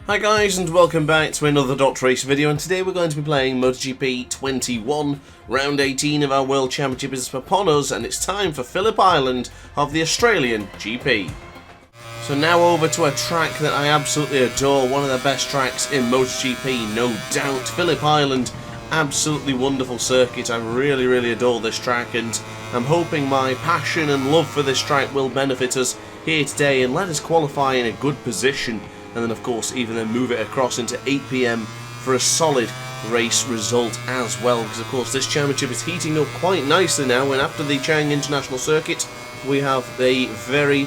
Hi guys, and welcome back to another Dr. Race video, and today we're going to be playing MotoGP 21. Round 18 of our World Championship is upon us, and it's time for Phillip Island of the Australian GP. So now over to a track that I absolutely adore, one of the best tracks in MotoGP, no doubt. Phillip Island, absolutely wonderful circuit. I really adore this track, and I'm hoping my passion and love for this track will benefit us here today and let us qualify in a good position. And then of course even then move it across into 8 PM for a solid race result as well, because of course this championship is heating up quite nicely now, and after the Chang International Circuit we have a very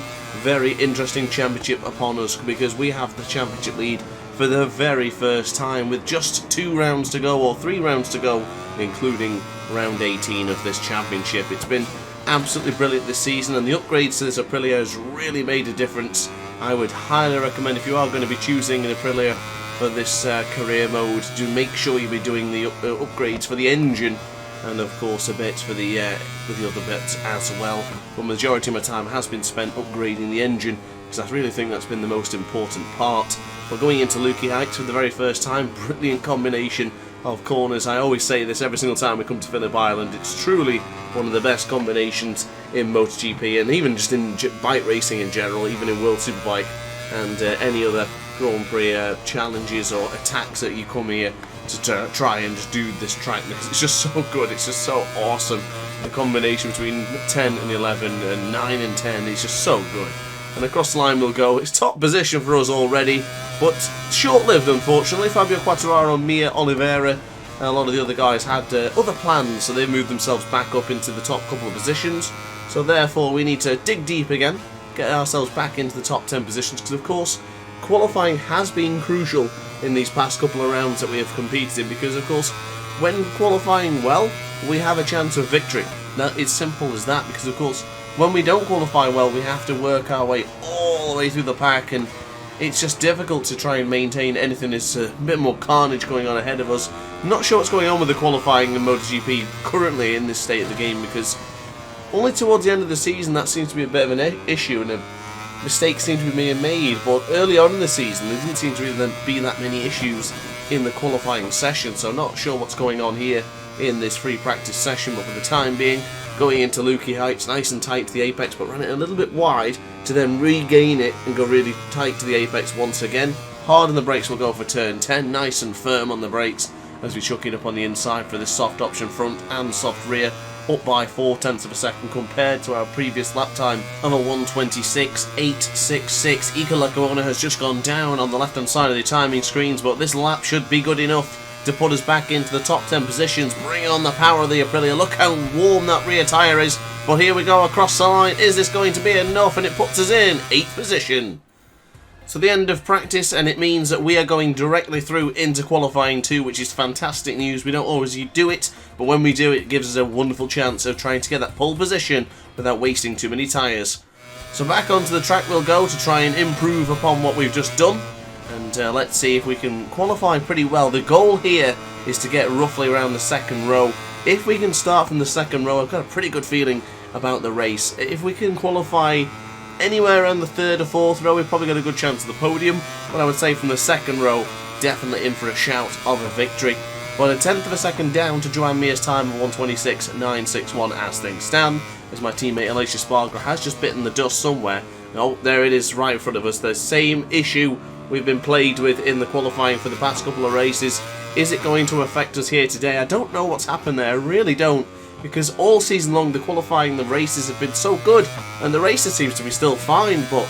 interesting championship upon us, because we have the championship lead for the very first time with just 2 rounds to go, or 3 rounds to go, including round 18 of this championship. It's been absolutely brilliant this season, and the upgrades to this Aprilia has really made a difference. I would highly recommend, if you are going to be choosing an Aprilia for this career mode, to make sure you be doing the upgrades for the engine, and of course a bit for the other bits as well. But the majority of my time has been spent upgrading the engine, because I really think that's been the most important part. We're going into Lukey Heights for the very first time. Brilliant combination of corners. I always say this every single time we come to Phillip Island. It's truly one of the best combinations in MotoGP, and even just in bike racing in general, even in World Superbike and any other Grand Prix challenges or attacks that you come here to try and just do this track, because it's just so good, it's just so awesome. The combination between 10 and 11 and 9 and 10 is just so good. And across the line we'll go. It's top position for us already, but short-lived unfortunately. Fabio Quartararo, Mia Oliveira, a lot of the other guys had other plans, so they moved themselves back up into the top couple of positions. So therefore we need to dig deep again, get ourselves back into the top 10 positions, because of course qualifying has been crucial in these past couple of rounds that we have competed in, because of course when qualifying well we have a chance of victory. Now it's simple as that, because of course when we don't qualify well we have to work our way all the way through the pack, and it's just difficult to try and maintain anything. There's a bit more carnage going on ahead of us. I'm not sure what's going on with the qualifying in MotoGP currently in this state of the game, because only towards the end of the season that seems to be a bit of an issue, and mistakes seem to be being made. But early on in the season there didn't seem to be that many issues in the qualifying session, so I'm not sure what's going on here in this free practice session. But for the time being, going into Lukey Heights, nice and tight to the apex, but run it a little bit wide to then regain it and go really tight to the apex once again. Hard on the brakes, we'll go for turn 10, nice and firm on the brakes as we chuck it up on the inside for this soft option front and soft rear, up by 0.4 of a second compared to our previous lap time of a 1:26.866. Iker Lecuona has just gone down on the left hand side of the timing screens, but this lap should be good enough to put us back into the top 10 positions. Bring on the power of the Aprilia. Look how warm that rear tyre is. But here we go across the line. Is this going to be enough? And it puts us in 8th position. So the end of practice, and it means that we are going directly through into qualifying too, which is fantastic news. We don't always do it, but when we do, it gives us a wonderful chance of trying to get that pole position without wasting too many tyres. So back onto the track we'll go to try and improve upon what we've just done. And let's see if we can qualify pretty well. The goal here is to get roughly around the 2nd row. If we can start from the 2nd row, I've got a pretty good feeling about the race. If we can qualify anywhere around the 3rd or 4th row, we've probably got a good chance of the podium. But I would say from the 2nd row, definitely in for a shout of a victory. But a 10th of a second down to Joan Mir's time of 1:26.961 as things stand, as my teammate Alicia Spargo has just bitten the dust somewhere. Oh, there it is right in front of us. The same issue we've been plagued with in the qualifying for the past couple of races. Is it going to affect us here today? I don't know what's happened there, I really don't, because all season long the qualifying, the races have been so good, and the races seems to be still fine, but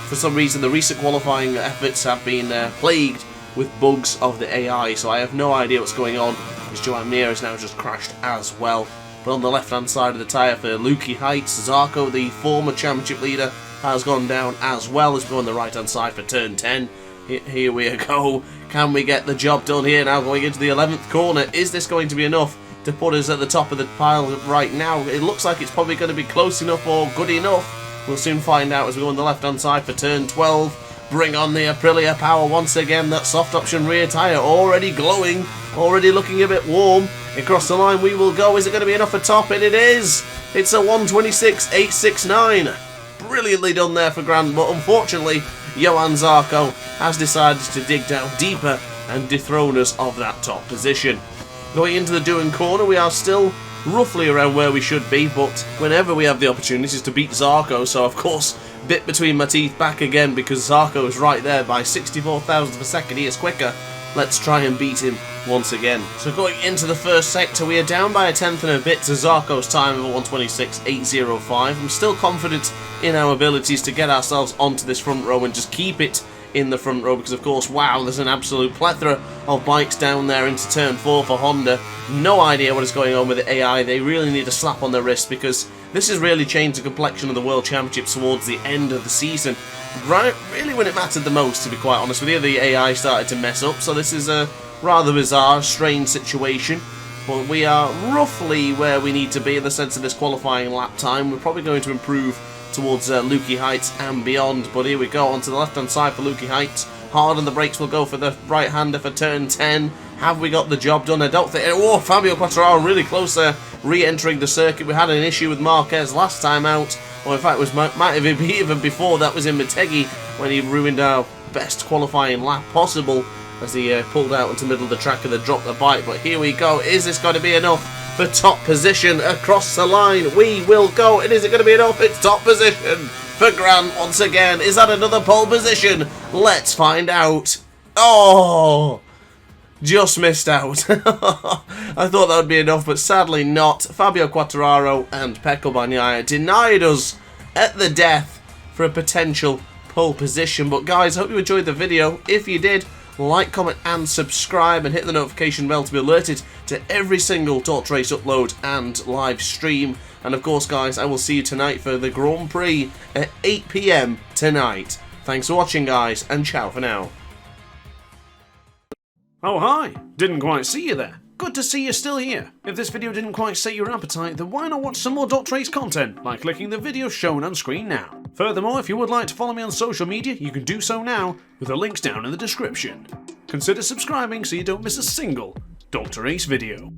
for some reason the recent qualifying efforts have been plagued with bugs of the AI, so I have no idea what's going on, as Joan Mir has now just crashed as well. But on the left hand side of the tyre for Lukey Heights, Zarco, the former championship leader, has gone down as well as we go on the right hand side for turn 10. Here we go. Can we get the job done here now going into the 11th corner? Is this going to be enough to put us at the top of the pile right now? It looks like it's probably going to be close enough or good enough. We'll soon find out as we go on the left hand side for turn 12. Bring on the Aprilia power once again. That soft option rear tyre already glowing, already looking a bit warm. Across the line we will go. Is it going to be enough for top? And it is. It's a 1:26.869. Brilliantly done there for Grant, but unfortunately Johann Zarco has decided to dig down deeper and dethrone us of that top position. Going into the Doohan corner, we are still roughly around where we should be, but whenever we have the opportunities to beat Zarco, so of course, bit between my teeth back again because Zarco is right there by 64 thousandths of a second. He is quicker. Let's try and beat him once again. So going into the first sector, we are down by a tenth and a bit to Zarco's time of 1:26.805. I'm still confident in our abilities to get ourselves onto this front row and just keep it in the front row because, of course, wow, there's an absolute plethora of bikes down there into turn 4 for Honda. No idea what is going on with the AI. They really need a slap on the wrist because this has really changed the complexion of the World Championships towards the end of the season. Right, really when it mattered the most, to be quite honest with you, the AI started to mess up, so this is a rather bizarre, strange situation. But we are roughly where we need to be in the sense of this qualifying lap time. We're probably going to improve towards Lukey Heights and beyond, but here we go, onto the left hand side for Lukey Heights. Hard on the brakes, will go for the right hander for turn 10. Have we got the job done? I don't think. Oh, Fabio Quartararo really close there, re-entering the circuit. We had an issue with Marquez last time out, or in fact, might have been even before that was in Motegi when he ruined our best qualifying lap possible as he pulled out into the middle of the track and then dropped the bike. But here we go. Is this going to be enough for top position across the line? We will go. And is it going to be enough? It's top position for Grant once again. Is that another pole position? Let's find out. Oh, just missed out. I thought that would be enough, but sadly not. Fabio Quartararo and Pecco Bagnaia denied us at the death for a potential pole position. But guys, I hope you enjoyed the video. If you did, like, comment and subscribe and hit the notification bell to be alerted to every single Torch Race upload and live stream. And of course guys, I will see you tonight for the Grand Prix at 8 PM tonight. Thanks for watching guys, and ciao for now. Oh hi, didn't quite see you there. Good to see you're still here. If this video didn't quite sate your appetite, then why not watch some more Dot Race content by clicking the video shown on screen now. Furthermore, if you would like to follow me on social media, you can do so now with the links down in the description. Consider subscribing so you don't miss a single Dot Race video.